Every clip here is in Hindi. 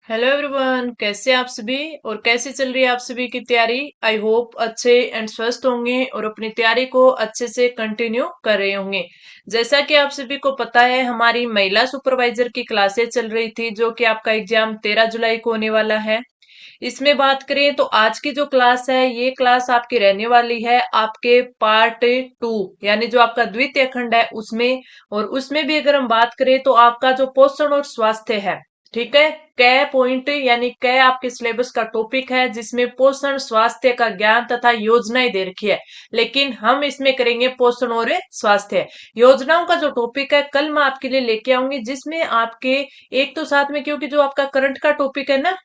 हेलो एवरीवन, कैसे आप सभी और कैसे चल रही है आप सभी की तैयारी। आई होप अच्छे एंड स्वस्थ होंगे और अपनी तैयारी को अच्छे से कंटिन्यू कर रहे होंगे। जैसा कि आप सभी को पता है, हमारी महिला सुपरवाइजर की क्लासेस चल रही थी, जो कि आपका एग्जाम 13 जुलाई को होने वाला है। इसमें बात करें तो आज की जो क्लास है, ये क्लास आपकी रहने वाली है आपके पार्ट 2, यानी जो आपका द्वितीय खंड है उसमें। और उसमें भी अगर हम बात करें तो आपका जो पोषण और स्वास्थ्य है, ठीक है, कै पॉइंट यानी कै आपके सिलेबस का टॉपिक है, जिसमें पोषण स्वास्थ्य का ज्ञान तथा योजनाएं दे रखी है। लेकिन हम इसमें करेंगे पोषण और स्वास्थ्य योजनाओं का जो टॉपिक है, कल मैं आपके लिए लेके आऊंगी, जिसमें आपके एक तो साथ में, क्योंकि जो आपका करंट का टॉपिक है ना,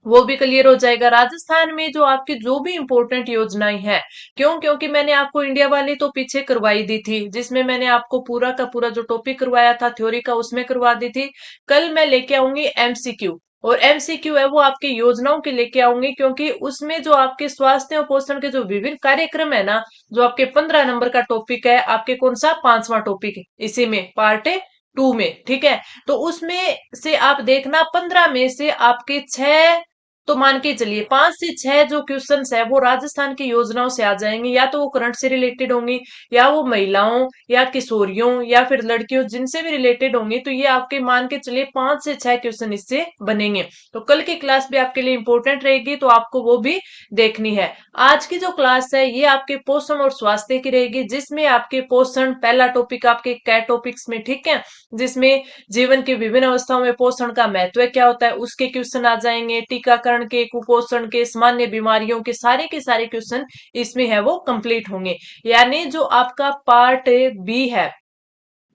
वो भी क्लियर हो जाएगा। राजस्थान में जो आपकी जो भी इंपॉर्टेंट योजनाएं हैं, क्योंकि मैंने आपको इंडिया वाली तो पीछे करवाई दी थी, जिसमें मैंने आपको पूरा का पूरा जो टॉपिक करवाया था थ्योरी का, उसमें करवा दी थी। कल मैं लेके आऊंगी एमसीक्यू, और एमसीक्यू है वो आपकी योजनाओं के लेके आऊंगी, क्योंकि उसमें जो आपके स्वास्थ्य और पोषण के जो विभिन्न कार्यक्रम है ना, जो आपके 15 नंबर का टॉपिक है, आपके कौन सा पांचवा टॉपिक है इसी में पार्ट 2 में, ठीक है। तो उसमें से आप देखना 15 में से आपके 6, तो मान के चलिए 5 से 6 जो क्वेश्चंस है वो राजस्थान की योजनाओं से आ जाएंगे, या तो वो करंट से रिलेटेड होंगी, या वो महिलाओं या किशोरियों या फिर लड़कियों जिनसे भी रिलेटेड होंगी। तो ये आपके मान के चलिए 5 से 6 क्वेश्चन इससे बनेंगे। तो कल की क्लास भी आपके लिए इंपॉर्टेंट रहेगी, तो आपको वो भी देखनी है। आज की जो क्लास है ये आपके पोषण और स्वास्थ्य की रहेगी, जिसमें आपके पोषण पहला टॉपिक आपके कै टॉपिक्स में, ठीक है, जिसमें जीवन की विभिन्न अवस्थाओं में पोषण का महत्व क्या होता है उसके क्वेश्चन आ जाएंगे। टीकाकरण के, कुपोषण के, सामान्य बीमारियों के सारे क्वेश्चन इसमें है वो कंप्लीट होंगे। यानी जो आपका पार्ट बी है,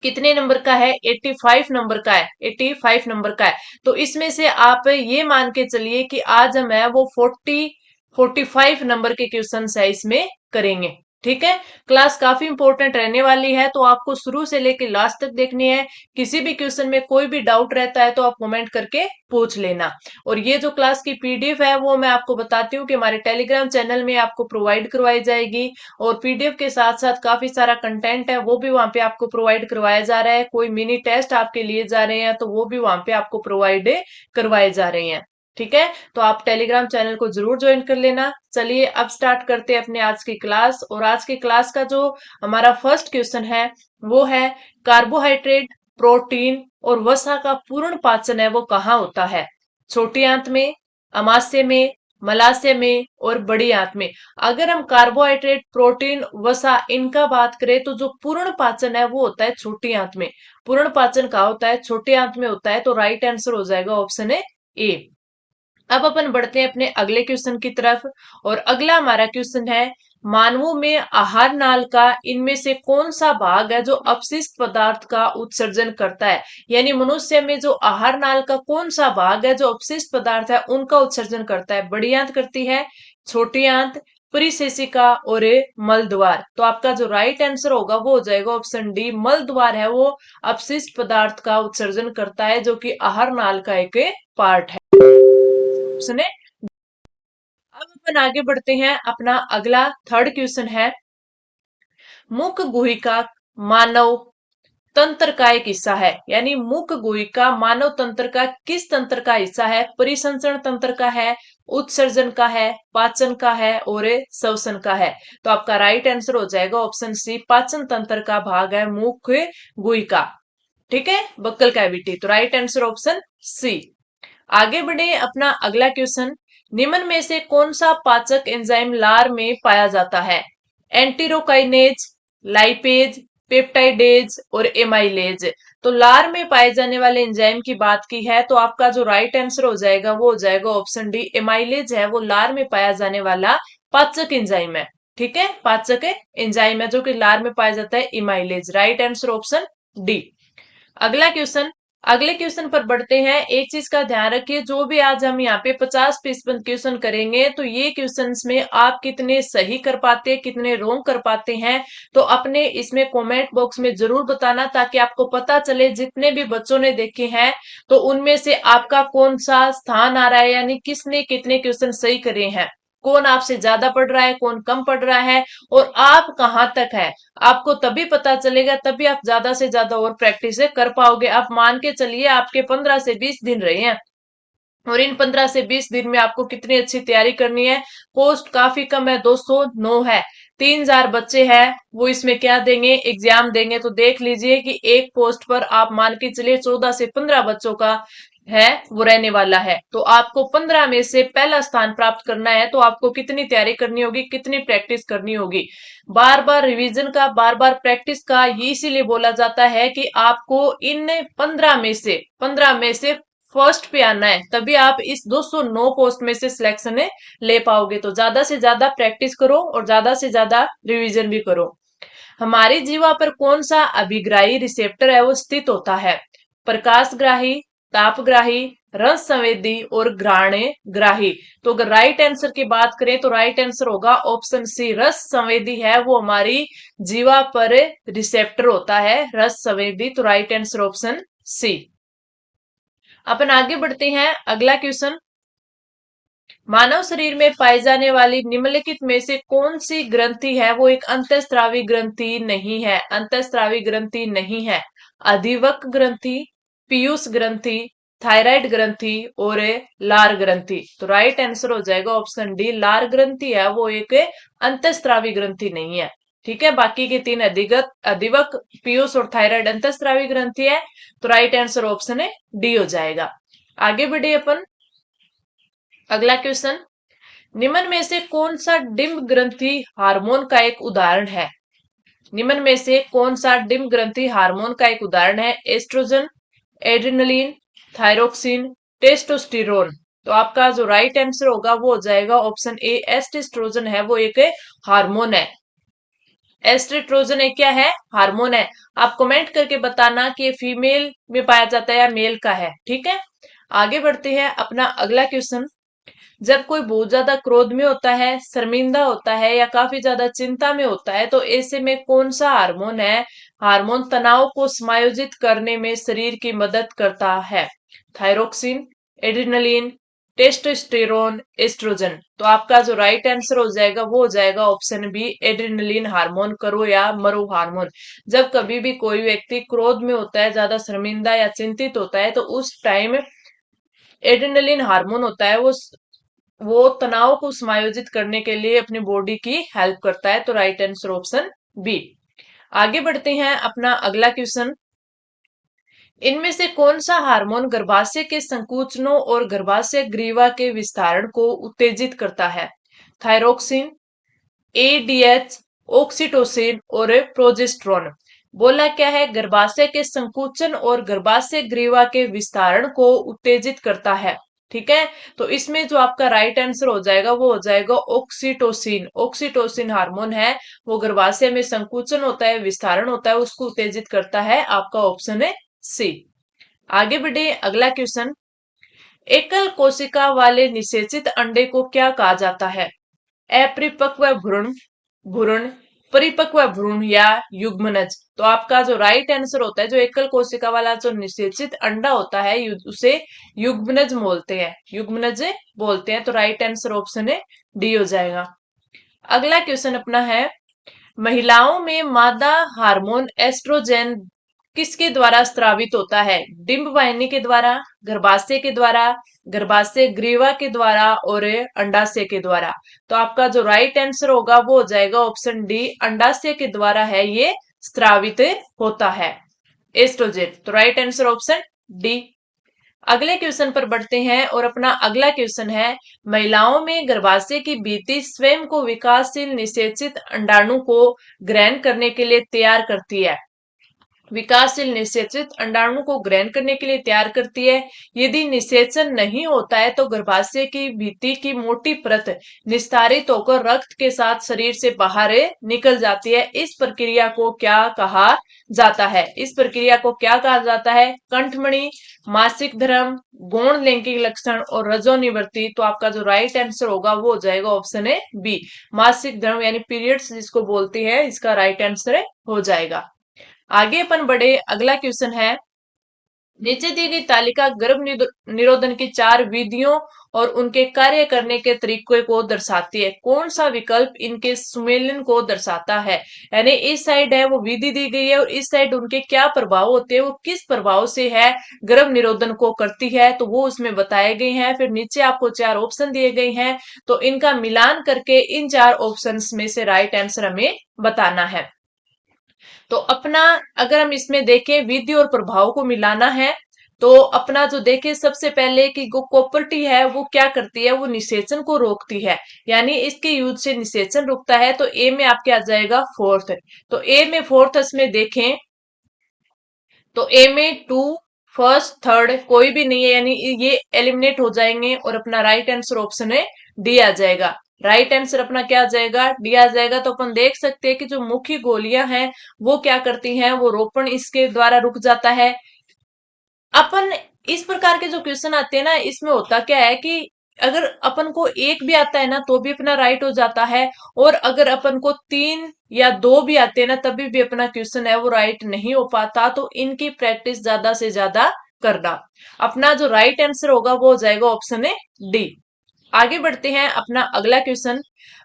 कितने नंबर का है, 85 नंबर का है, 85 नंबर का है। तो इसमें से आप ये मान के चलिए कि आज हम है वो 45 नंबर के क्वेश्चन है इसमें करेंगे, ठीक है। क्लास काफी इंपॉर्टेंट रहने वाली है, तो आपको शुरू से लेकर लास्ट तक देखनी है। किसी भी क्वेश्चन में कोई भी डाउट रहता है तो आप कमेंट करके पूछ लेना। और ये जो क्लास की पीडीएफ है वो मैं आपको बताती हूँ कि हमारे टेलीग्राम चैनल में आपको प्रोवाइड करवाई जाएगी। और पीडीएफ के साथ साथ काफी सारा कंटेंट है वो भी वहां पे आपको प्रोवाइड करवाया जा रहा है। कोई मिनी टेस्ट आपके लिए जा रहे हैं तो वो भी वहां पे आपको प्रोवाइड करवाए जा रहे हैं, ठीक है। तो आप टेलीग्राम चैनल को जरूर ज्वाइन कर लेना। चलिए अब स्टार्ट करते हैं अपने आज की क्लास। और आज की क्लास का जो हमारा फर्स्ट क्वेश्चन है वो है, कार्बोहाइड्रेट, प्रोटीन और वसा का पूर्ण पाचन है वो कहाँ होता है? छोटी आंत में, अमाशय में, मलाशय में और बड़ी आंत में। अगर हम कार्बोहाइड्रेट, प्रोटीन, वसा इनका बात करें तो जो पूर्ण पाचन है वो होता है छोटी आंत में। पूर्ण पाचन कहाँ होता है? छोटी आंत में होता है। तो राइट आंसर हो जाएगा ऑप्शन है ए। अब अपन बढ़ते हैं अपने अगले क्वेश्चन की तरफ। और अगला हमारा क्वेश्चन है, मानवों में आहार नाल का इनमें से कौन सा भाग है जो अपशिष्ट पदार्थ का उत्सर्जन करता है? यानी मनुष्य में जो आहार नाल का कौन सा भाग है जो अपशिष्ट पदार्थ है उनका उत्सर्जन करता है? बड़ी आंत करती है, छोटी आंत, परिशेषिका और मल द्वार। तो आपका जो राइट आंसर होगा वो हो जाएगा ऑप्शन डी, मल द्वार है वो अपशिष्ट पदार्थ का उत्सर्जन करता है, जो कि आहार नाल का एक पार्ट है। ऑप्शन है। अब अपन आगे बढ़ते हैं, अपना अगला थर्ड क्वेश्चन है, मुख गुहिका मानव तंत्र का एक हिस्सा है। यानी मुख गुहिका मानव तंत्र का किस तंत्र का हिस्सा है? परिसंचरण तंत्र का है, उत्सर्जन का है, पाचन का है और श्वसन का है। तो आपका राइट आंसर हो जाएगा ऑप्शन सी, पाचन तंत्र का भाग है मुख गुहिका, ठीक है, बक्कल कैविटी। तो राइट आंसर ऑप्शन सी। आगे बढ़े अपना अगला क्वेश्चन, निम्न में से कौन सा पाचक एंजाइम लार में पाया जाता है? एंटीरोकाइनेज, लाइपेज, पेप्टाइडेज और एमाइलेज। तो लार में पाए जाने वाले एंजाइम की बात की है, तो आपका जो राइट आंसर हो जाएगा वो हो जाएगा ऑप्शन डी, एमाइलेज है वो लार में पाया जाने वाला पाचक एंजाइम है, ठीक है, पाचक एंजाइम है जो कि लार में पाया जाता है, amylase. Right answer option D. अगला क्वेश्चन, अगले क्वेश्चन पर बढ़ते हैं। एक चीज का ध्यान रखिए, जो भी आज हम यहाँ पे 50% क्वेश्चन करेंगे, तो ये क्वेश्चंस में आप कितने सही कर पाते हैं, कितने रोंग कर पाते हैं, तो अपने इसमें कमेंट बॉक्स में जरूर बताना, ताकि आपको पता चले जितने भी बच्चों ने देखे हैं तो उनमें से आपका कौन सा स्थान आ रहा है, यानी किसने कितने क्वेश्चन सही करे हैं, कौन आपसे ज्यादा पढ़ रहा है, कौन कम पढ़ रहा है, और आप कहाँ तक है। आपको तभी पता चलेगा, तभी आप ज्यादा से ज्यादा और प्रैक्टिस कर पाओगे। आप मान के चलिए आपके 15 से 20 दिन रहे हैं, और इन 15 से 20 दिन में आपको कितनी अच्छी तैयारी करनी है। पोस्ट काफी कम है, 209 है। 3000 बच्चे हैं, वो इसमें क्या देंगे, एग्जाम देंगे। तो देख लीजिए कि एक पोस्ट पर आप मान के चलिए 14 से 15 बच्चों का है वो रहने वाला है। तो आपको 15 में से पहला स्थान प्राप्त करना है, तो आपको कितनी तैयारी करनी होगी, कितनी प्रैक्टिस करनी होगी। बार बार रिवीजन का, बार बार प्रैक्टिस का ये इसीलिए बोला जाता है कि आपको इन 15 में से फर्स्ट पे आना है, तभी आप इस 209 पोस्ट में से सिलेक्शन ले पाओगे। तो ज्यादा से ज्यादा प्रैक्टिस करो और ज्यादा से ज्यादा रिवीजन भी करो। हमारी जीवा पर कौन सा अभिग्राही रिसेप्टर है वो स्थित होता है। प्रकाशग्राही, तापग्राही, रस संवेदी और घ्राण्य ग्राही। तो अगर राइट आंसर की बात करें तो राइट आंसर होगा ऑप्शन सी, रस संवेदी है वो हमारी जीवा पर रिसेप्टर होता है, रस संवेदी। तो राइट आंसर ऑप्शन सी। अपन आगे बढ़ते हैं, अगला क्वेश्चन। मानव शरीर में पाई जाने वाली निम्नलिखित में से कौन सी ग्रंथि है वो एक अंतःस्रावी ग्रंथि नहीं है। अंतःस्रावी ग्रंथि नहीं है। अधिवक ग्रंथि, पीयूष ग्रंथि, थायराइड ग्रंथि और लार ग्रंथि। तो राइट आंसर हो जाएगा ऑप्शन डी, लार ग्रंथि है वो एक अंतःस्रावी ग्रंथि नहीं है। ठीक है, बाकी के तीन अधिगत, अधिवक, पीयूष और थायराइड अंतःस्रावी ग्रंथि है। तो राइट आंसर ऑप्शन है डी हो जाएगा। आगे बढ़े अपन, अगला क्वेश्चन। निम्न में से कौन सा डिम्ब ग्रंथि हार्मोन का एक उदाहरण है। निम्न में से कौन सा डिम्ब ग्रंथि हार्मोन का एक उदाहरण है। Oestrogen, adrenaline, thyroxine, testosterone. तो आपका जो राइट आंसर होगा वो हो जाएगा ऑप्शन ए, एस्टेस्ट्रोजन है वो एक हार्मोन है। एस्ट्रोजन एक क्या है, हार्मोन है। आप कमेंट करके बताना कि ये फीमेल में पाया जाता है या मेल का है। ठीक है, आगे बढ़ते हैं, अपना अगला क्वेश्चन। जब कोई बहुत ज्यादा क्रोध में होता है, शर्मिंदा होता है या काफी ज्यादा चिंता में होता है, तो ऐसे में कौन सा हार्मोन है, हार्मोन तनाव को समायोजित करने में शरीर की मदद करता है। Thyroxine, adrenaline, testosterone, oestrogen. तो आपका जो राइट आंसर हो जाएगा वो हो जाएगा ऑप्शन बी, एड्रिनलिन हार्मोन, करो या मरो हार्मोन। जब कभी भी कोई व्यक्ति क्रोध में होता है, ज्यादा शर्मिंदा या चिंतित होता है, तो उस टाइम एड्रिनलिन हार्मोन होता है वो तनाव को समायोजित करने के लिए अपनी बॉडी की हेल्प करता है। तो राइट आंसर ऑप्शन बी। आगे बढ़ते हैं, अपना अगला क्वेश्चन। इनमें से कौन सा हार्मोन गर्भाशय के संकुचनों और गर्भाशय ग्रीवा के विस्तारण को उत्तेजित करता है। थायरोक्सिन, एडीएच, ऑक्सीटोसिन और प्रोजेस्टेरोन। बोला क्या है, गर्भाशय के संकुचन और गर्भाशय ग्रीवा के विस्तारण को उत्तेजित करता है। ठीक है, तो इसमें जो आपका राइट आंसर हो जाएगा वो हो जाएगा ऑक्सीटोसिन। ऑक्सीटोसिन हार्मोन है वो गर्भाशय में संकुचन होता है, विस्तारण होता है, उसको उत्तेजित करता है। आपका ऑप्शन है सी। आगे बढ़े, अगला क्वेश्चन। एकल कोशिका वाले निषेचित अंडे को क्या कहा जाता है। अपरिपक्व भ्रूण, भ्रूण, परिपक्व भ्रूण या युग्मनज। तो आपका जो राइट आंसर होता है, जो एकल कोशिका वाला जो निषेचित अंडा होता है उसे युग्मनज बोलते हैं, युग्मनज बोलते हैं। तो राइट आंसर ऑप्शन है डी हो जाएगा। अगला क्वेश्चन अपना है, महिलाओं में मादा हार्मोन एस्ट्रोजन किसके द्वारा स्रावित होता है। डिंब वाहिनी के द्वारा, गर्भाशय के द्वारा, गर्भाशय ग्रीवा के द्वारा और अंडाशय के द्वारा। तो आपका जो राइट आंसर होगा वो हो जाएगा ऑप्शन डी, अंडाशय के द्वारा है ये स्रावित होता है एस्ट्रोजन। तो राइट आंसर ऑप्शन डी। अगले क्वेश्चन पर बढ़ते हैं और अपना अगला क्वेश्चन है, महिलाओं में गर्भाशय की भित्ति स्वयं को विकासशील निषेचित अंडाणु को ग्रहण करने के लिए तैयार करती है। विकासशील निषेचित अंडाणु को ग्रहण करने के लिए तैयार करती है। यदि निषेचन नहीं होता है तो गर्भाशय की भित्ति की मोटी परत निस्तारित होकर रक्त के साथ शरीर से बाहर निकल जाती है। इस प्रक्रिया को क्या कहा जाता है। इस प्रक्रिया को क्या कहा जाता है। कंठमणि, मासिक धर्म, गौण लैंगिक लक्षण और रजोनिवृत्ति। तो आपका जो राइट आंसर होगा वो हो जाएगा ऑप्शन है बी, मासिक धर्म यानी पीरियड्स जिसको बोलते हैं, इसका राइट आंसर हो जाएगा। आगे अपन बढ़े, अगला क्वेश्चन है, नीचे दी गई तालिका गर्भ निरोधन की 4 विधियों और उनके कार्य करने के तरीके को दर्शाती है। कौन सा विकल्प इनके सुमेलन को दर्शाता है? यानी इस साइड है वो विधि दी गई है और इस साइड उनके क्या प्रभाव होते हैं, वो किस प्रभाव से है गर्भ निरोधन को करती है, तो वो उसमें बताए गए हैं। फिर नीचे आपको 4 ऑप्शन दिए गए हैं, तो इनका मिलान करके इन 4 ऑप्शंस में से राइट आंसर हमें बताना है। तो अपना अगर हम इसमें देखें विधि और प्रभाव को मिलाना है, तो अपना जो देखें सबसे पहले कि जो कॉपर्टी है वो क्या करती है, वो निषेचन को रोकती है, यानी इसके यूज से निषेचन रुकता है। तो ए में आपके आ जाएगा फोर्थ। तो ए में फोर्थ में देखें तो ए में टू, फर्स्ट थर्ड कोई भी नहीं है, यानी ये एलिमिनेट हो जाएंगे और अपना राइट आंसर ऑप्शन है डी आ जाएगा। राइट आंसर अपना क्या आ जाएगा, डी आ जाएगा। तो अपन देख सकते हैं कि जो मुख्य गोलियां हैं वो क्या करती हैं, वो रोपण इसके द्वारा रुक जाता है। अपन इस प्रकार के जो क्वेश्चन आते हैं ना, इसमें होता क्या है कि अगर अपन को एक भी आता है ना तो भी अपना राइट हो जाता है, और अगर अपन को 3 या 2 भी आते हैं ना तभी भी अपना क्वेश्चन है वो राइट नहीं हो पाता। तो इनकी प्रैक्टिस ज्यादा से ज्यादा करना। अपना जो राइट आंसर होगा वो हो जाएगा ऑप्शन है डी। आगे बढ़ते हैं अपना अगला क्वेश्चन।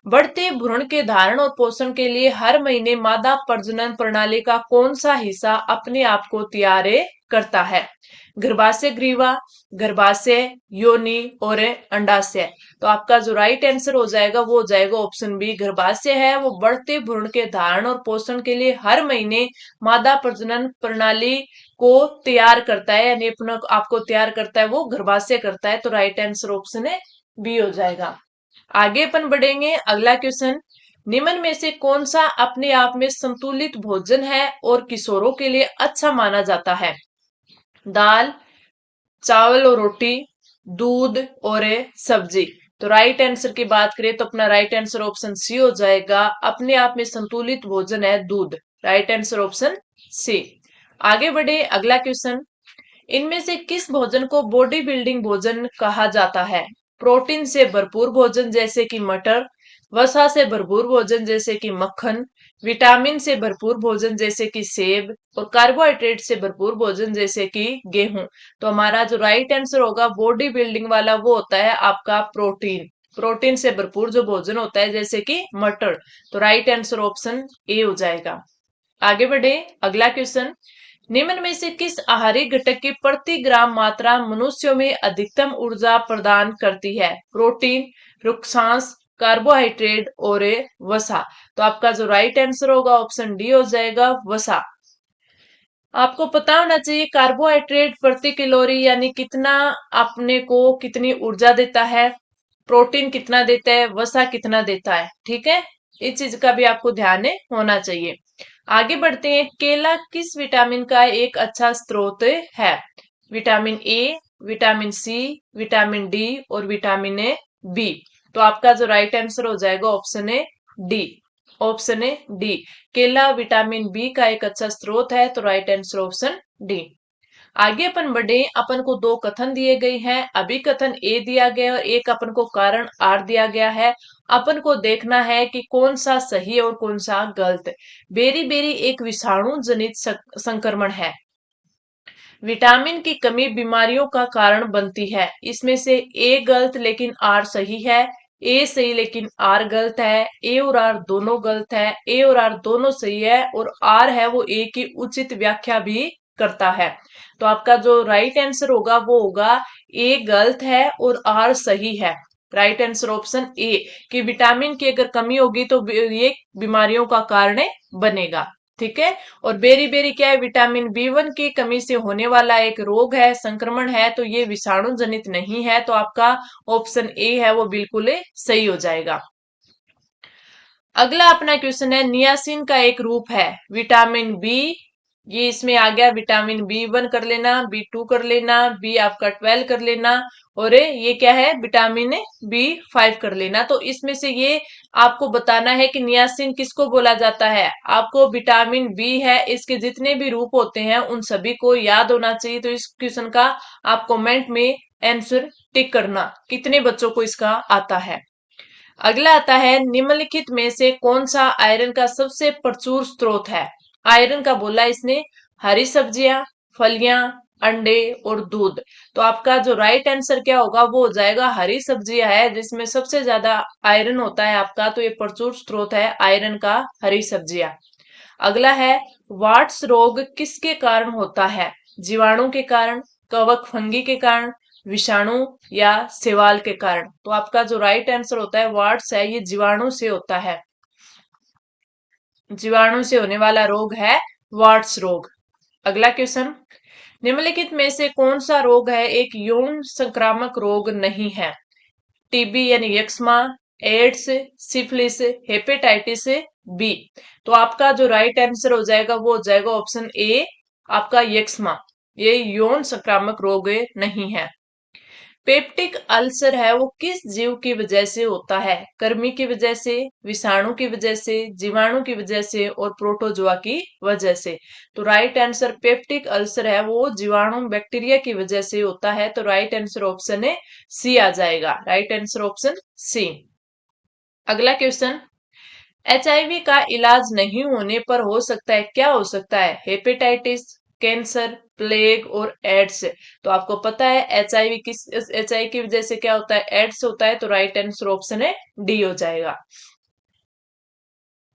बढ़ते भ्रूण के धारण और पोषण के लिए हर महीने मादा प्रजनन प्रणाली का कौन सा हिस्सा अपने आप को तैयार करता है? गर्भाशय ग्रीवा, गर्भाशय, योनि और अंडाशय। तो आपका जो राइट आंसर हो जाएगा वो हो जाएगा ऑप्शन बी। गर्भाशय है वो बढ़ते भ्रूण के धारण और पोषण के लिए हर महीने मादा प्रजनन प्रणाली को तैयार करता है, यानी अपना आपको तैयार करता है वो गर्भाशय करता है। तो राइट आंसर ऑप्शन है बी हो जाएगा। आगे अपन बढ़ेंगे अगला क्वेश्चन। निम्न में से कौन सा अपने आप में संतुलित भोजन है और किशोरों के लिए अच्छा माना जाता है? दाल, चावल और रोटी, दूध और सब्जी। तो राइट आंसर की बात करें तो अपना राइट आंसर ऑप्शन सी हो जाएगा। अपने आप में संतुलित भोजन है दूध। Right answer option C. आगे बढ़े अगला क्वेश्चन। इनमें से किस भोजन को बॉडी बिल्डिंग भोजन कहा जाता है? प्रोटीन से भरपूर भोजन जैसे कि मटर, वसा से भरपूर भोजन जैसे कि मक्खन, विटामिन से भरपूर भोजन जैसे कि सेब, और कार्बोहाइड्रेट से भरपूर भोजन जैसे कि गेहूं। तो हमारा जो राइट आंसर होगा बॉडी बिल्डिंग वाला वो होता है आपका प्रोटीन। प्रोटीन से भरपूर जो भोजन होता है जैसे कि मटर। तो राइट आंसर ऑप्शन ए हो जाएगा। आगे बढ़े अगला क्वेश्चन। निम्न में से किस आहारी घटक की प्रति ग्राम मात्रा मनुष्यों में अधिकतम ऊर्जा प्रदान करती है? प्रोटीन, रुक्षांश, कार्बोहाइड्रेट और वसा। तो आपका जो राइट आंसर होगा ऑप्शन डी हो जाएगा वसा। आपको पता होना चाहिए कार्बोहाइड्रेट प्रति कैलोरी यानी कितना अपने को कितनी ऊर्जा देता है, प्रोटीन कितना देता है, वसा कितना देता है। ठीक है, इस चीज का भी आपको ध्यान होना चाहिए। आगे बढ़ते हैं। केला किस विटामिन का एक अच्छा स्रोत है? Vitamin A, vitamin C, vitamin D और विटामिन ए बी। तो आपका जो राइट आंसर हो जाएगा ऑप्शन है डी। ऑप्शन है डी। केला विटामिन बी का एक अच्छा स्रोत है। तो राइट आंसर ऑप्शन डी। आगे अपन बढ़े। अपन को 2 कथन दिए गए हैं। अभी कथन ए दिया गया है और एक अपन को कारण आर दिया गया है। अपन को देखना है कि कौन सा सही है और कौन सा गलत। बेरी बेरी एक विषाणु जनित संक्रमण है। विटामिन की कमी बीमारियों का कारण बनती है। इसमें से ए गलत लेकिन आर सही है, ए सही लेकिन आर गलत है, ए और आर दोनों गलत है, ए और आर दोनों सही है, और आर है वो ए की उचित व्याख्या भी करता है। तो आपका जो राइट आंसर होगा वो होगा ए गलत है और आर सही है। राइट आंसर ऑप्शन ए कि विटामिन की अगर कमी होगी तो ये बीमारियों का कारण बनेगा। ठीक है, और बेरी बेरी क्या है, विटामिन बी1 की कमी से होने वाला एक रोग है, संक्रमण है। तो ये विषाणु जनित नहीं है। तो आपका ऑप्शन ए है वो बिल्कुल सही हो जाएगा। अगला अपना क्वेश्चन है। नियासिन का एक रूप है विटामिन बी। ये इसमें आ गया विटामिन बी1 कर लेना, बी2 कर लेना, बी आपका 12 कर लेना, और ये क्या है विटामिन बी5 कर लेना। तो इसमें से ये आपको बताना है कि नियासिन किसको बोला जाता है। आपको विटामिन बी है इसके जितने भी रूप होते हैं उन सभी को याद होना चाहिए। तो इस क्वेश्चन का आप कमेंट में आंसर टिक करना कितने बच्चों को इसका आता है। अगला आता है। निम्नलिखित में से कौन सा आयरन का सबसे प्रचुर स्रोत है? आयरन का बोला इसने। हरी सब्जियां, फलियां, अंडे और दूध। तो आपका जो राइट आंसर क्या होगा वो हो जाएगा हरी सब्जियां है जिसमें सबसे ज्यादा आयरन होता है आपका, तो ये प्रचुर स्रोत है आयरन का, हरी सब्जियां। अगला है, वाट्स रोग किसके कारण होता है? जीवाणु के कारण, कवक फंगी के कारण, विषाणु या सेवाल के कारण? तो आपका जो राइट आंसर होता है वाट्स है, ये जीवाणु से होता है, जीवाणु से होने वाला रोग है वाट्स रोग। अगला क्वेश्चन, निम्नलिखित में से कौन सा रोग है एक यौन संक्रामक रोग नहीं है? टीबी यानी यक्ष्मा, एड्स, सिफिलिस, हेपेटाइटिस बी। तो आपका जो राइट आंसर हो जाएगा वो हो जाएगा ऑप्शन ए, आपका यक्ष्मा। ये यौन संक्रामक रोग नहीं है। पेप्टिक अल्सर है वो किस जीव की वजह से होता है? कृमि की वजह से, विषाणु की वजह से, जीवाणु की वजह से और प्रोटोजोआ की वजह से? तो राइट आंसर पेप्टिक अल्सर है वो जीवाणु बैक्टीरिया की वजह से होता है, तो राइट आंसर ऑप्शन है सी आ जाएगा, राइट आंसर ऑप्शन सी। अगला क्वेश्चन, एचआईवी का इलाज नहीं होने पर हो सकता है, क्या हो सकता है? हेपेटाइटिस, कैंसर, प्लेग और एड्स। तो आपको पता है एचआईवी किस, एचआईवी की वजह से क्या होता है? एड्स होता है, तो राइट आंसर ऑप्शन है डी हो जाएगा।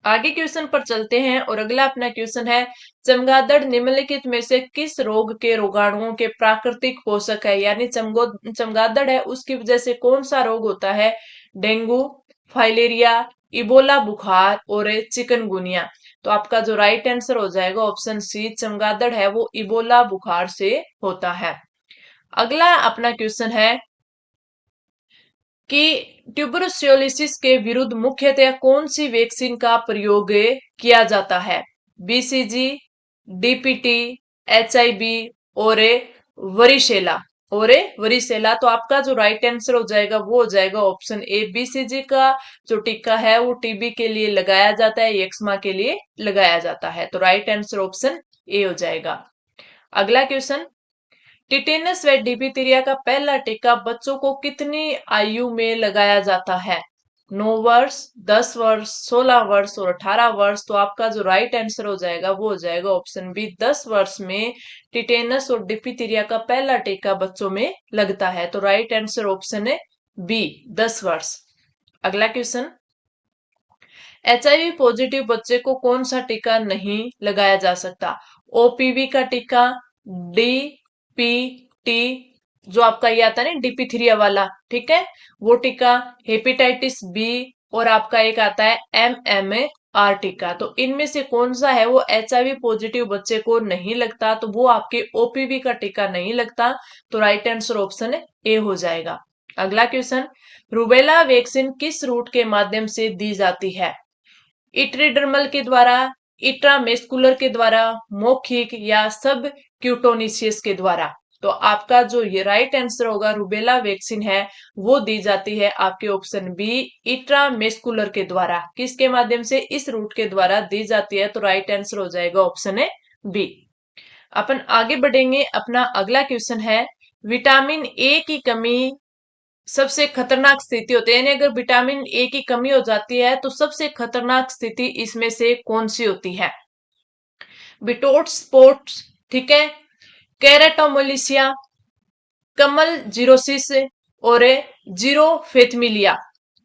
आगे क्वेश्चन पर चलते हैं और अगला अपना क्वेश्चन है, चमगादड़ निम्नलिखित में से किस रोग के रोगाणुओं के प्राकृतिक पोषक है? यानी चमगादड़ है उसकी वजह से कौन सा रोग होता है? डेंगू, फाइलेरिया, इबोला बुखार और चिकनगुनिया। तो आपका जो राइट आंसर हो जाएगा ऑप्शन सी, चमगादड़ है वो इबोला बुखार से होता है। अगला अपना क्वेश्चन है कि ट्यूबरक्लोसिस के विरुद्ध मुख्यतः कौन सी वैक्सीन का प्रयोग किया जाता है? बीसीजी, डीपीटी, एचआईवी और वरीशेला, और वरीशेला। तो आपका जो राइट आंसर हो जाएगा वो हो जाएगा ऑप्शन ए, बीसीजी का जो टीका है वो टीबी के लिए लगाया जाता है, यक्ष्मा के लिए लगाया जाता है, तो राइट आंसर ऑप्शन ए हो जाएगा। अगला क्वेश्चन, टिटेनस व डिप्थीरिया का पहला टीका बच्चों को कितनी आयु में लगाया जाता है? 9 वर्ष, 10 वर्ष, 16 वर्ष और 18 वर्ष? तो आपका जो राइट आंसर हो जाएगा वो हो जाएगा ऑप्शन बी, 10 वर्ष में टिटेनस और डिप्थीरिया का पहला टीका बच्चों में लगता है, तो राइट आंसर ऑप्शन है बी, 10 वर्ष। अगला क्वेश्चन, एचआईवी पॉजिटिव बच्चे को कौन सा टीका नहीं लगाया जा सकता? ओपीवी का टीका, डीपीटी जो आपका ये आता है ना डिपिथीरिया वाला, ठीक है, वो टीका, हेपेटाइटिस बी और आपका एक आता है एमएमआर टीका। तो इनमें से कौन सा है वो एचआईवी पॉजिटिव बच्चे को नहीं लगता? तो वो आपके ओपीवी का टीका नहीं लगता, तो राइट आंसर ऑप्शन ए हो जाएगा। अगला क्वेश्चन, रूबेला वैक्सीन किस रूट के माध्यम से दी जाती है? इट्रीडर्मल के द्वारा, इंट्रामेस्कुलर के द्वारा, मौखिक या सब क्यूटोनिशियस के द्वारा? तो आपका जो ये राइट आंसर होगा रूबेला वैक्सीन है वो दी जाती है आपके ऑप्शन बी, इंट्रामेस्कुलर के द्वारा। किसके माध्यम से? इस रूट के द्वारा दी जाती है, तो राइट आंसर हो जाएगा ऑप्शन है बी। अपन आगे बढ़ेंगे, अपना अगला क्वेश्चन है, विटामिन ए की कमी सबसे खतरनाक स्थिति होती है, यानी अगर विटामिन ए की कमी हो जाती है तो सबसे खतरनाक स्थिति इसमें से कौन सी होती है? बिटोट स्पॉट्स, ठीक है, कैरेटोमोलिसिया, कमल जीरोसिस और जीरोफेथमिलिया।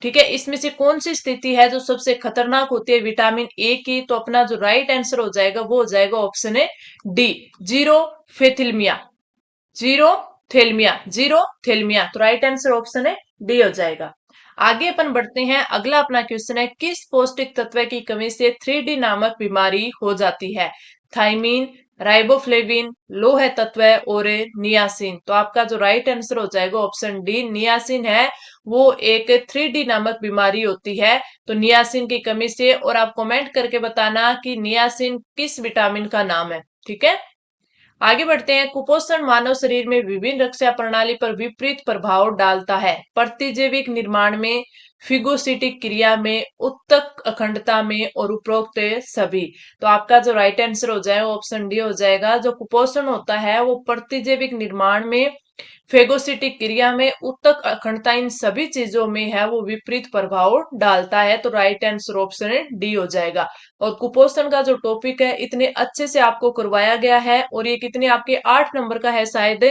ठीक है, इसमें से कौन सी स्थिति है जो सबसे खतरनाक होती है विटामिन ए की? तो अपना जो राइट आंसर हो जाएगा वो हो जाएगा ऑप्शन है डी, जीरोफेथिलमिया, जीरो थेलमिया, तो राइट आंसर ऑप्शन है डी हो जाएगा। आगे अपन बढ़ते हैं, अगला अपना क्वेश्चन है, किस पौष्टिक तत्व की कमी से 3D नामक बीमारी हो जाती है? थाइमीन, राइबोफ्लेविन, लोह तत्व और नियासिन? तो आपका जो राइट आंसर हो जाएगा ऑप्शन डी, नियासिन है वो एक 3D नामक बीमारी होती है, तो नियासिन की कमी से। और आप कमेंट करके बताना कि नियासिन किस विटामिन का नाम है, ठीक है। आगे बढ़ते हैं, कुपोषण मानव शरीर में विभिन्न रक्षा प्रणाली पर विपरीत प्रभाव डालता है, प्रतिजैविक निर्माण में, फिगोसिटिक क्रिया में, उत्तक अखंडता में और उपरोक्त सभी? तो आपका जो राइट आंसर हो जाएगा ऑप्शन डी हो जाएगा, जो कुपोषण होता है वो प्रतिजैविक निर्माण में, फेगोसिटिक क्रिया में उत्तक अखंडता इन सभी चीजों में है वो विपरीत प्रभाव डालता है। तो राइट आंसर ऑप्शन डी हो जाएगा। और कुपोषण का जो टॉपिक है इतने अच्छे से आपको करवाया गया है, और ये कितने आपके 8 नंबर का है शायद।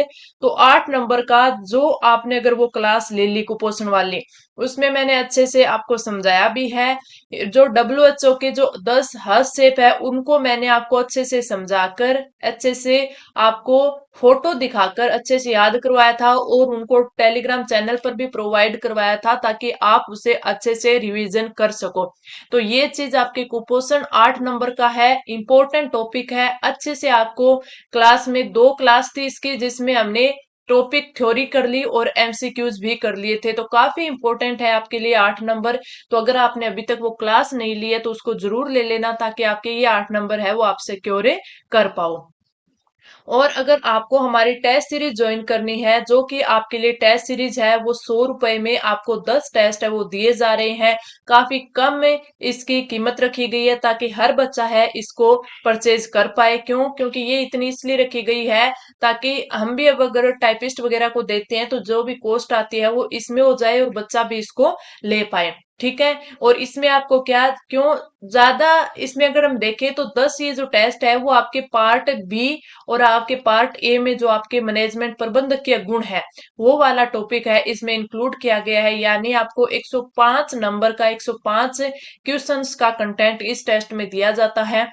तो 8 नंबर का जो आपने अगर वो क्लास ले ली कुपोषण वाली, उसमें मैंने अच्छे से आपको समझाया भी है। जो WHO के जो 10 हस्तक्षेप है उनको मैंने आपको अच्छे से समझाकर, अच्छे से आपको फोटो दिखाकर अच्छे से याद करवाया था, और उनको टेलीग्राम चैनल पर भी प्रोवाइड करवाया था ताकि आप उसे अच्छे से रिवीजन कर सको। तो ये चीज आपके कुपोषण 8 नंबर का है, इंपॉर्टेंट टॉपिक है। अच्छे से आपको क्लास में 2 क्लास थी इसकी, जिसमें हमने टॉपिक थ्योरी कर ली और एमसीक्यूज भी कर लिए थे। तो काफी इंपॉर्टेंट है आपके लिए 8 नंबर। तो अगर आपने अभी तक वो क्लास नहीं ली है तो उसको जरूर ले लेना, ताकि आपके ये 8 नंबर है वो आप सिक्योर कर पाओ। और अगर आपको हमारी टेस्ट सीरीज ज्वाइन करनी है, जो कि आपके लिए टेस्ट सीरीज है वो 100 रुपए में आपको 10 टेस्ट है वो दिए जा रहे हैं। काफी कम में इसकी कीमत रखी गई है ताकि हर बच्चा है इसको परचेज कर पाए। क्यों? क्योंकि ये इतनी इसलिए रखी गई है ताकि हम भी अब अगर टाइपिस्ट वगैरह को देते हैं तो जो भी कॉस्ट आती है वो इसमें हो जाए और बच्चा भी इसको ले पाए। ठीक है। और इसमें आपको क्या क्यों ज्यादा, इसमें अगर हम देखें तो 10 ये जो टेस्ट है वो आपके पार्ट बी और आपके पार्ट ए में जो आपके मैनेजमेंट प्रबंधकीय गुण है वो वाला टॉपिक है इसमें इंक्लूड किया गया है। यानी आपको 105 नंबर का 105 क्वेश्चंस का कंटेंट इस टेस्ट में दिया जाता है।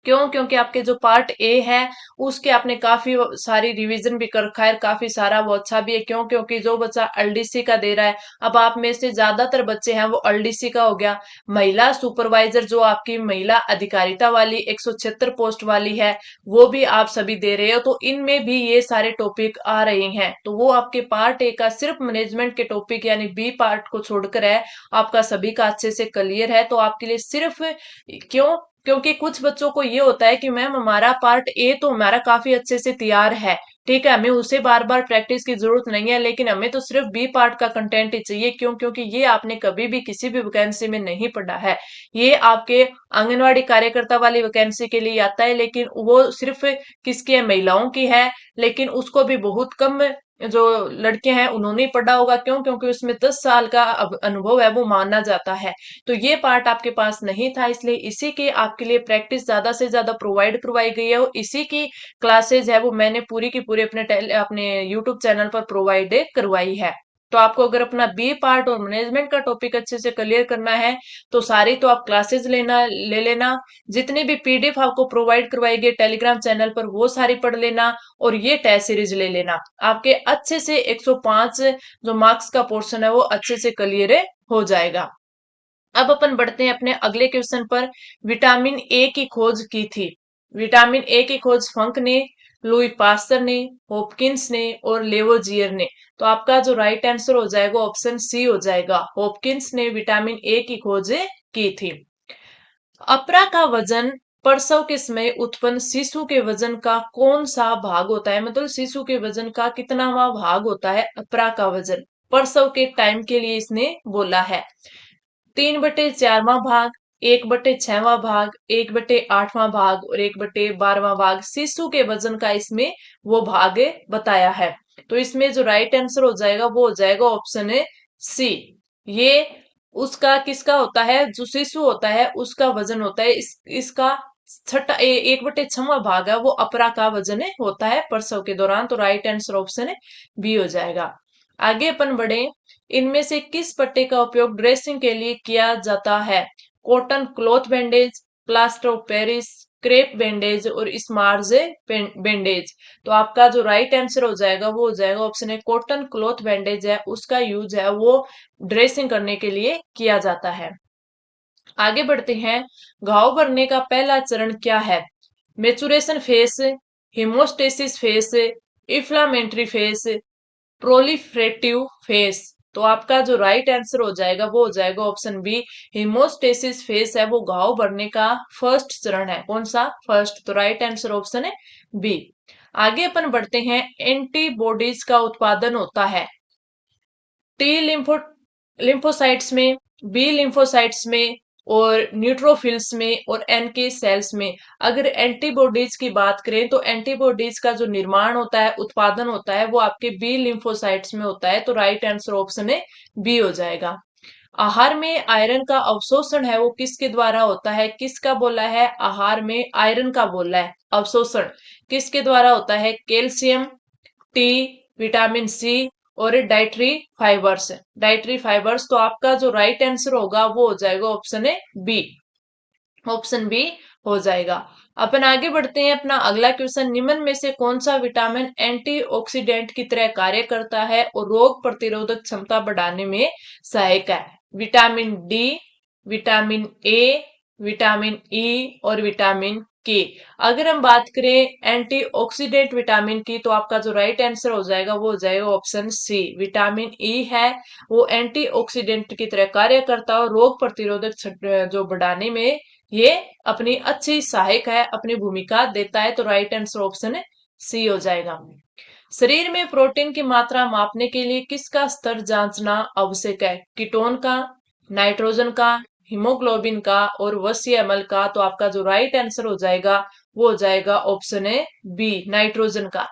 क्यों? क्योंकि आपके जो पार्ट ए है उसके आपने काफी सारी रिवीजन भी कर रखा है, काफी सारा वो अच्छा भी है। क्यों? क्योंकि जो बच्चा एलडीसी का दे रहा है, अब आप में से ज्यादातर बच्चे हैं वो एलडीसी का हो गया। महिला सुपरवाइजर जो आपकी महिला अधिकारिता वाली 176 पोस्ट वाली है वो भी आप सभी दे रहे हो, तो इनमें भी ये सारे टॉपिक आ रहे हैं। तो वो आपके पार्ट ए का सिर्फ मैनेजमेंट के टॉपिक यानी बी पार्ट को छोड़कर है, आपका सभी का अच्छे से क्लियर है। तो आपके लिए सिर्फ क्यों? क्योंकि कुछ बच्चों को ये होता है कि मैम हमारा पार्ट ए तो हमारा काफी अच्छे से तैयार है, ठीक है, हमें उसे बार बार प्रैक्टिस की जरूरत नहीं है, लेकिन हमें तो सिर्फ बी पार्ट का कंटेंट ही चाहिए। क्यों? क्योंकि ये आपने कभी भी किसी भी वैकेंसी में नहीं पढ़ा है। ये आपके आंगनवाड़ी कार्यकर्ता वाली वैकेंसी के लिए आता है, लेकिन वो सिर्फ किसकी है? महिलाओं की है। लेकिन उसको भी बहुत कम जो लड़के हैं उन्होंने पढ़ा होगा। क्यों? क्योंकि उसमें 10 साल का अनुभव है वो माना जाता है। तो ये पार्ट आपके पास नहीं था, इसलिए इसी की आपके लिए प्रैक्टिस ज्यादा से ज्यादा प्रोवाइड करवाई गई है, और इसी की क्लासेज है वो मैंने पूरी की पूरी अपने यूट्यूब चैनल पर प्रोवाइड करवाई है। तो आपको अगर अपना बी पार्ट और मैनेजमेंट का टॉपिक अच्छे से क्लियर करना है तो सारी तो आप क्लासेज ले लेना। जितनी भी पीडीएफ आपको प्रोवाइड करवाई गई टेलीग्राम चैनल पर वो सारी पढ़ लेना, और ये टेस्ट सीरीज ले लेना। आपके अच्छे से 105 जो मार्क्स का पोर्शन है वो अच्छे से क्लियर हो जाएगा। अब अपन बढ़ते हैं अपने अगले क्वेश्चन पर। विटामिन ए की खोज की थी। विटामिन ए की खोज फंक ने, लुई पास्टर ने, हॉपकिंस ने और लेवोजियर ने। तो आपका जो राइट आंसर हो जाएगा ऑप्शन सी हो जाएगा। हॉपकिंस ने विटामिन ए की खोज की थी। अपरा का वजन प्रसव के समय उत्पन्न शिशु के वजन का कौन सा भाग होता है? मतलब शिशु के वजन का कितनावा भाग होता है अपरा का वजन? प्रसव के टाइम के लिए इसने बोला है। 3/4वां भाग, 1/6वां भाग, 1/8वां भाग और 1/12वां भाग। शिशु के वजन का इसमें वो भाग बताया है। तो इसमें जो राइट आंसर हो जाएगा वो हो जाएगा ऑप्शन है सी। ये उसका किसका होता है? जो शिशु होता है उसका वजन होता है। इसका छठा 1/6वां भाग है वो अपरा का वजन होता है प्रसव के दौरान। तो राइट आंसर ऑप्शन है बी हो जाएगा। आगे अपन बढ़े। इनमें से किस पट्टे का उपयोग ड्रेसिंग के लिए किया जाता है? Cotton cloth bandage, plaster of Paris, crepe bandage और स्मार्ज बैंडेज। तो आपका जो राइट आंसर हो जाएगा वो हो जाएगा ऑप्शन है कॉटन क्लॉथ बैंडेज है उसका यूज है वो ड्रेसिंग करने के लिए किया जाता है। आगे बढ़ते हैं। घाव भरने का पहला चरण क्या है? Maturation face, हिमोस्टेसिस face, inflammatory face, proliferative face. तो आपका जो राइट आंसर हो जाएगा वो हो जाएगा ऑप्शन बी। हिमोस्टेसिस फेस है वो घाव भरने का फर्स्ट चरण है। कौन सा? फर्स्ट। तो राइट आंसर ऑप्शन है बी। आगे अपन बढ़ते हैं। एंटीबॉडीज का उत्पादन होता है टी लिम्फोसाइट्स में, बी लिम्फोसाइट्स में, और न्यूट्रोफिल्स में और एनके सेल्स में। अगर एंटीबॉडीज की बात करें तो एंटीबॉडीज का जो निर्माण होता है, उत्पादन होता है, वो आपके बी लिम्फोसाइट्स में होता है। तो राइट आंसर ऑप्शन है बी हो जाएगा। आहार में आयरन का अवशोषण है वो किसके द्वारा होता है? किसका बोला है? आहार में आयरन का बोला है अवशोषण किसके द्वारा होता है? कैल्शियम, टी, विटामिन सी और डाइटरी फाइबर्स। Dietary fibres. तो आपका जो राइट आंसर होगा वो हो जाएगा ऑप्शन है बी। ऑप्शन बी हो जाएगा। अपन आगे बढ़ते हैं अपना अगला क्वेश्चन। निम्न में से कौन सा विटामिन एंटीऑक्सीडेंट की तरह कार्य करता है और रोग प्रतिरोधक क्षमता बढ़ाने में सहायक है? Vitamin D, vitamin A, vitamin E और विटामिन के। अगर हम बात करें एंटीऑक्सीडेंट विटामिन की, तो आपका जो राइट आंसर हो जाएगा वो हो जाएगा ऑप्शन सी। विटामिन ई है वो एंटीऑक्सीडेंट की तरह कार्य करता है और रोग प्रतिरोधक जो बढ़ाने में ये अपनी अच्छी सहायक है, अपनी भूमिका देता है। तो राइट आंसर ऑप्शन है सी हो जाएगा। शरीर में प्रोटीन की मात्रा मापने के लिए किसका स्तर जांचना आवश्यक है? कीटोन का, नाइट्रोजन का, हीमोग्लोबिन का और वसीय अम्ल का। तो आपका जो राइट आंसर हो जाएगा वो हो जाएगा ऑप्शन है बी, नाइट्रोजन का।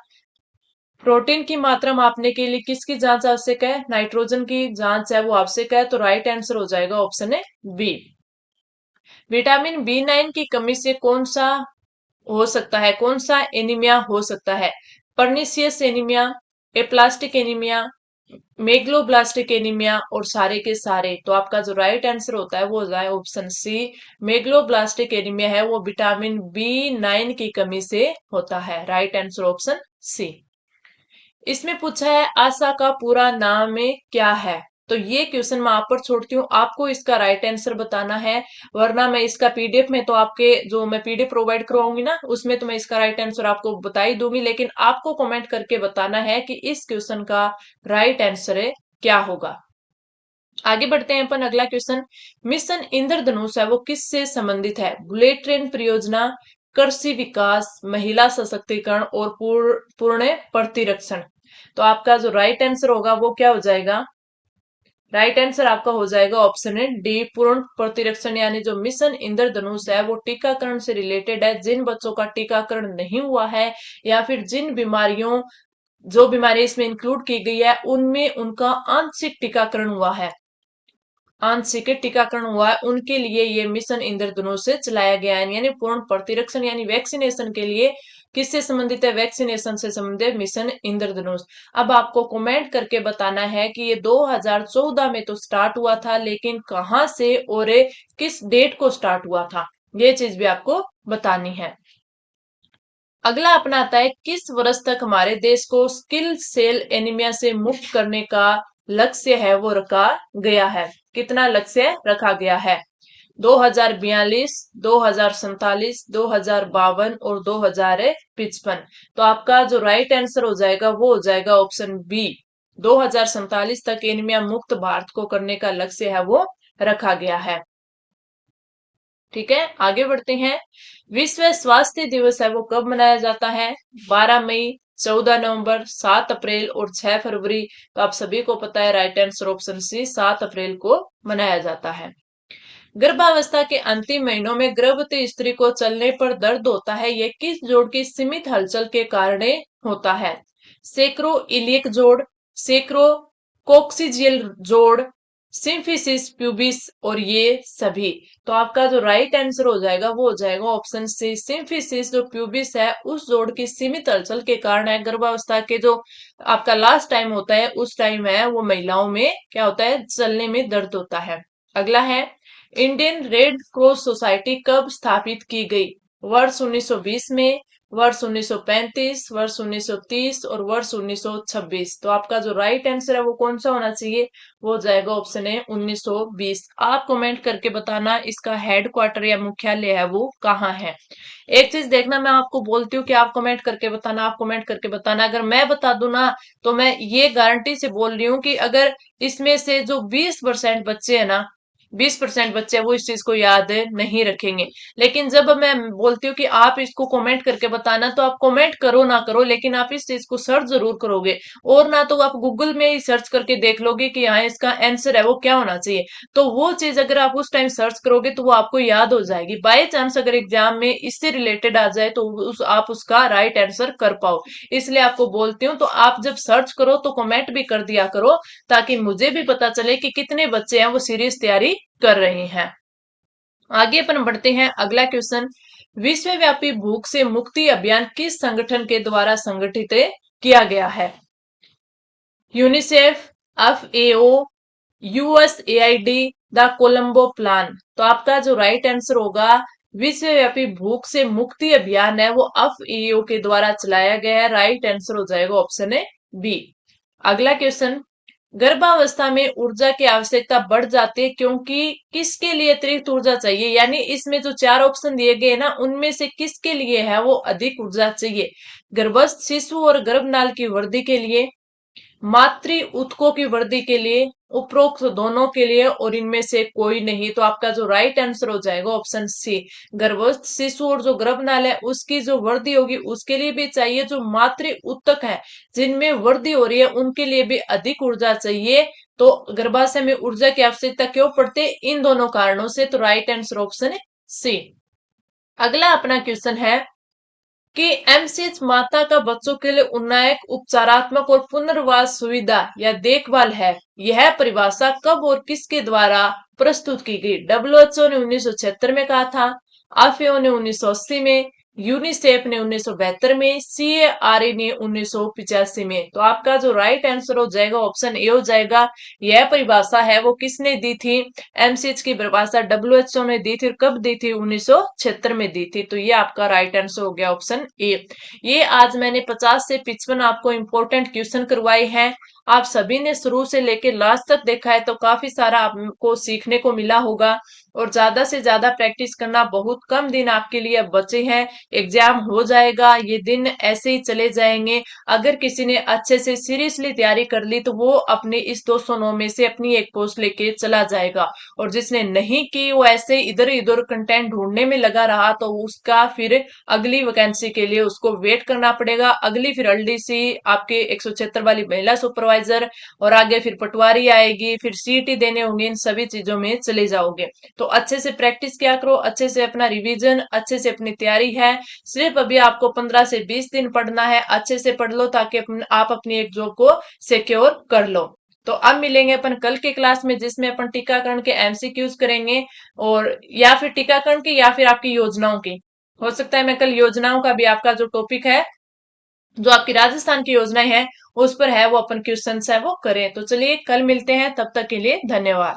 प्रोटीन की मात्रा मापने के लिए किसकी जांच आवश्यक है? नाइट्रोजन की जांच है वो आवश्यक है। तो राइट आंसर हो जाएगा ऑप्शन है बी। विटामिन बी 9 की कमी से कौन सा हो सकता है? कौन सा एनीमिया हो सकता है? Pernicious anaemia, aplastic anaemia, megaloblastic anaemia और सारे के सारे। तो आपका जो राइट आंसर होता है वो हो जाए ऑप्शन सी। मेगलोब्लास्टिक एनीमिया है वो विटामिन बी 9 की कमी से होता है। Right answer option C. इसमें पूछा है आशा का पूरा नाम में क्या है? तो ये क्वेश्चन मैं आप पर छोड़ती हूँ, आपको इसका राइट आंसर बताना है। वरना मैं इसका पीडीएफ में तो आपके जो मैं पीडीएफ प्रोवाइड करवाऊंगी ना, उसमें तो मैं इसका राइट आंसर आपको बता ही दूंगी, लेकिन आपको कमेंट करके बताना है कि इस क्वेश्चन का राइट आंसर है क्या होगा। आगे बढ़ते हैं अपन अगला क्वेश्चन। मिशन इंद्रधनुष है वो किससे संबंधित है? बुलेट ट्रेन परियोजना, कृषि विकास, महिला सशक्तिकरण और पूर्ण प्रतिरक्षण। तो आपका जो राइट आंसर होगा वो क्या हो जाएगा? राइट आंसर आपका हो जाएगा ऑप्शन है डी, पूर्ण प्रतिरक्षण। यानी जो मिशन इंद्रधनुष है वो टीकाकरण से रिलेटेड है। जिन बच्चों का टीकाकरण नहीं हुआ है या फिर जिन बीमारियों जो बीमारी इसमें इंक्लूड की गई है उनमें उनका आंशिक टीकाकरण हुआ है, आंशिक टीकाकरण हुआ है, उनके लिए ये मिशन इंद्रधनुष से चलाया गया है। यानी पूर्ण प्रतिरक्षण यानी वैक्सीनेशन के लिए किससे संबंधित है? वैक्सीनेशन से संबंधित मिशन इंद्रधनुष। अब आपको कमेंट करके बताना है कि ये 2014 में तो स्टार्ट हुआ था, लेकिन कहां से और किस डेट को स्टार्ट हुआ था, ये चीज भी आपको बतानी है। अगला अपना आता है किस वर्ष तक हमारे देश को स्किल सेल एनीमिया से मुक्त करने का लक्ष्य है वो रखा गया है? कितना लक्ष्य रखा गया है? 2042, 2047, 2052 और 2055। तो आपका जो राइट आंसर हो जाएगा वो हो जाएगा ऑप्शन बी। 2047 तक एनीमिया मुक्त भारत को करने का लक्ष्य है वो रखा गया है। ठीक है, आगे बढ़ते हैं। विश्व स्वास्थ्य दिवस है वो कब मनाया जाता है? 12 मई, 14 नवंबर, 7 अप्रैल और 6 फरवरी। तो आप सभी को पता है राइट आंसर ऑप्शन सी, 7 अप्रैल को मनाया जाता है। गर्भावस्था के अंतिम महीनों में गर्भवती स्त्री को चलने पर दर्द होता है, यह किस जोड़ की सीमित हलचल के कारण होता है? सेक्रो इलियक जोड़, सेक्रो कोक्सीजियल जोड़, सिम्फिसिस प्यूबिस और ये सभी। तो आपका जो राइट आंसर हो जाएगा वो हो जाएगा ऑप्शन सी, सिम्फिसिस जो प्यूबिस है उस जोड़ की सीमित हलचल के कारण है। गर्भावस्था के जो आपका लास्ट टाइम होता है उस टाइम है वो महिलाओं में क्या होता है? चलने में दर्द होता है। अगला है इंडियन रेड क्रॉस सोसाइटी कब स्थापित की गई? वर्ष 1920 में, वर्ष 1935, वर्ष 1930 और वर्ष 1926। तो आपका जो राइट आंसर है वो कौन सा होना चाहिए? वो हो जाएगा ऑप्शन है 1920। आप कमेंट करके बताना इसका हेड क्वार्टर या मुख्यालय है वो कहाँ है। एक चीज देखना, मैं आपको बोलती हूँ कि आप कमेंट करके बताना, आप कमेंट करके बताना। अगर मैं बता दूं ना तो मैं ये गारंटी से बोल रही हूँ कि अगर इसमें से जो 20% बच्चे हैं ना 20% बच्चे हैं वो इस चीज को याद नहीं रखेंगे। लेकिन जब मैं बोलती हूँ कि आप इसको कमेंट करके बताना, तो आप कमेंट करो ना करो, लेकिन आप इस चीज को सर्च जरूर करोगे। और ना तो आप गूगल में ही सर्च करके देख लोगे कि हाँ इसका आंसर है वो क्या होना चाहिए। तो वो चीज अगर आप उस टाइम सर्च करोगे तो वो आपको याद हो जाएगी। बाय चांस अगर एग्जाम में इससे रिलेटेड आ जाए तो आप उसका राइट आंसर कर पाओ। इसलिए आपको बोलती हूँ, तो आप जब सर्च करो तो कमेंट भी कर दिया करो, ताकि मुझे भी पता चले कि कितने बच्चे हैं वो सीरियस तैयारी कर रहे हैं। आगे अपन बढ़ते हैं, अगला क्वेश्चन। विश्वव्यापी भूख से मुक्ति अभियान किस संगठन के द्वारा संगठित किया गया है? UNICEF, FAO, USAID, the Colombo plan. तो आपका जो राइट आंसर होगा, विश्वव्यापी भूख से मुक्ति अभियान है वो FAO के द्वारा चलाया गया है। राइट आंसर हो जाएगा ऑप्शन है बी। अगला क्वेश्चन। गर्भावस्था में ऊर्जा की आवश्यकता बढ़ जाती है क्योंकि किसके लिए अतिरिक्त ऊर्जा चाहिए? यानी इसमें जो चार ऑप्शन दिए गए ना, उनमें से किसके लिए है वो अधिक ऊर्जा चाहिए? गर्भस्थ शिशु और गर्भनाल की वृद्धि के लिए, मातृ ऊतकों की वृद्धि के लिए, उपरोक्त दोनों के लिए, और इनमें से कोई नहीं। तो आपका जो राइट आंसर हो जाएगा ऑप्शन सी। गर्भस्थ शिशु और जो गर्भनाल है उसकी जो वृद्धि होगी उसके लिए भी चाहिए, जो मातृ ऊतक है जिनमें वृद्धि हो रही है उनके लिए भी अधिक ऊर्जा चाहिए। तो गर्भाशय में ऊर्जा की आवश्यकता क्यों पड़ती है? इन दोनों कारणों से। तो राइट आंसर ऑप्शन है सी। अगला अपना क्वेश्चन है कि एमसीएच माता का बच्चों के लिए उन्नायक उपचारात्मक और पुनर्वास सुविधा या देखभाल है। यह परिभाषा कब और किसके द्वारा प्रस्तुत की गई? डब्ल्यूएचओ ने 1976 में कहा था, एफएओ ने 1980 में, यूनिसेफ ने 1972 में, CARE ने 1985 में। तो आपका जो राइट आंसर हो जाएगा ऑप्शन ए हो जाएगा। यह परिभाषा है वो किसने दी थी? एमसीएच की परिभाषा डब्ल्यूएचओ ने दी थी। और कब दी थी? 1976 में दी थी। तो ये आपका राइट आंसर हो गया ऑप्शन ए। ये आज मैंने 50 से 55 आपको इंपॉर्टेंट क्वेश्चन करवाए हैं। आप सभी ने शुरू से लेकर लास्ट तक देखा है तो काफी सारा आपको सीखने को मिला होगा। और ज्यादा से ज्यादा प्रैक्टिस करना, बहुत कम दिन आपके लिए अब बचे हैं, एग्जाम हो जाएगा। ये दिन ऐसे ही चले जाएंगे। अगर किसी ने अच्छे से सीरियसली तैयारी कर ली तो वो अपने इस 209 में से अपनी एक पोस्ट लेके चला जाएगा। और जिसने नहीं की वो ऐसे इधर इधर कंटेंट ढूंढने में लगा रहा तो उसका फिर अगली वैकेंसी के लिए उसको वेट करना पड़ेगा। अगली फिर LDC, आपके 176 वाली महिला सुपरवाइजर, और आगे फिर पटवारी आएगी, फिर CET देने होंगे, इन सभी चीजों में चले जाओगे। तो अच्छे से प्रैक्टिस किया करो, अच्छे से अपना रिवीजन, अच्छे से अपनी तैयारी है। सिर्फ अभी आपको 15 से 20 दिन पढ़ना है। अच्छे से पढ़ लो ताकि आप अपनी एक जॉब को सिक्योर कर लो। तो अब मिलेंगे अपन कल के क्लास में, जिसमें अपन टीकाकरण के MCQs करेंगे, और या फिर टीकाकरण की या फिर आपकी योजनाओं की। हो सकता है मैं कल योजनाओं का भी, आपका जो टॉपिक है, जो आपकी राजस्थान की योजनाएं हैं उस पर है, वो अपन क्वेश्चन है वो करें। तो चलिए कल मिलते हैं, तब तक के लिए धन्यवाद।